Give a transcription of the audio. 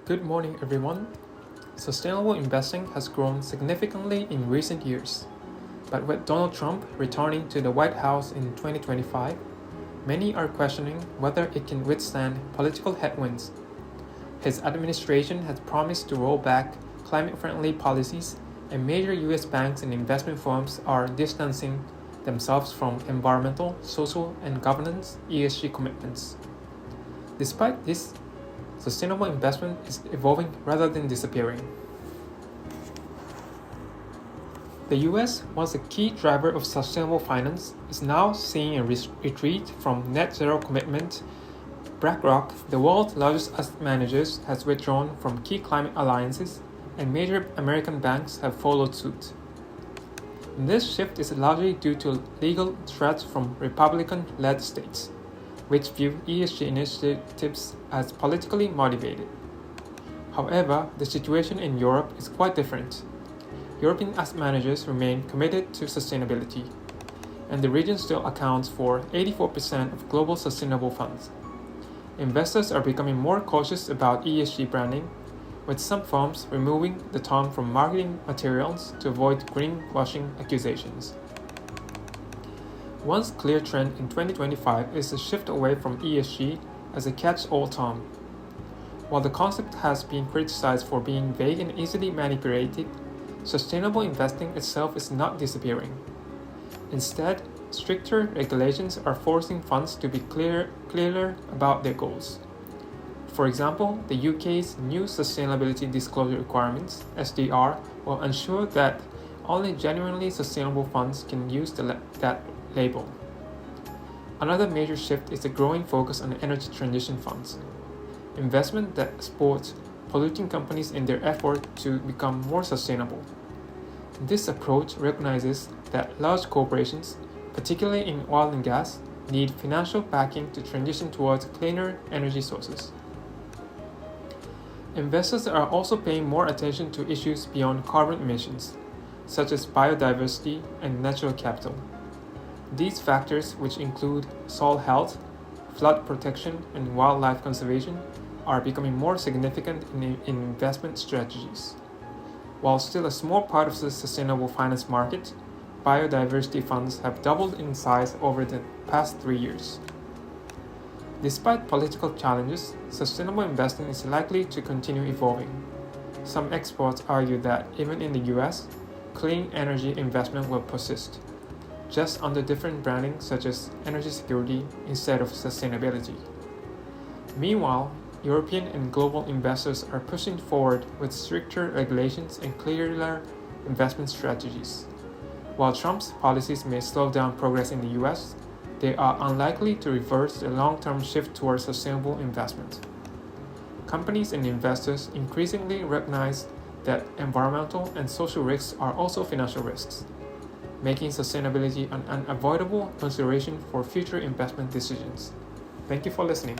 Good morning, everyone. Sustainable investing has grown significantly in recent years. But with Donald Trump returning to the White House in 2025, many are questioning whether it can withstand political headwinds. His administration has promised to roll back climate friendly policies, and major US banks and investment firms are distancing themselves from environmental, social, and governance ESG commitments. Despite this, sustainable investment is evolving rather than disappearing. The US, once a key driver of sustainable finance, is now seeing a retreat from net zero commitment. BlackRock, the world's largest asset manager, has withdrawn from key climate alliances, and major American banks have followed suit. This shift is largely due to legal threats from Republican-led states, which view ESG initiatives as politically motivated. However, the situation in Europe is quite different. European asset managers remain committed to sustainability, and the region still accounts for 84% of global sustainable funds. Investors are becoming more cautious about ESG branding, with some firms removing the term from marketing materials to avoid greenwashing accusations. One clear trend in 2025 is the shift away from ESG as a catch-all term. While the concept has been criticized for being vague and easily manipulated, sustainable investing itself is not disappearing. Instead, stricter regulations are forcing funds to be clearer about their goals. For example, the UK's new Sustainability Disclosure Requirements (SDR) will ensure that only genuinely sustainable funds can use that label. Another major shift is the growing focus on energy transition funds, investment that support polluting companies in their effort to become more sustainable. This approach recognizes that large corporations, particularly in oil and gas, need financial backing to transition towards cleaner energy sources. Investors are also paying more attention to issues beyond carbon emissions, such as biodiversity and natural capital. These factors, which include soil health, flood protection, and wildlife conservation, are becoming more significant in investment strategies. While still a small part of the sustainable finance market, biodiversity funds have doubled in size over the past 3 years. Despite political challenges, sustainable investing is likely to continue evolving. Some experts argue that even in the US, clean energy investment will persist, just under different branding such as energy security instead of sustainability. Meanwhile, European and global investors are pushing forward with stricter regulations and clearer investment strategies. While Trump's policies may slow down progress in the US, they are unlikely to reverse the long-term shift towards sustainable investment. Companies and investors increasingly recognize that environmental and social risks are also financial risks, making sustainability an unavoidable consideration for future investment decisions. Thank you for listening.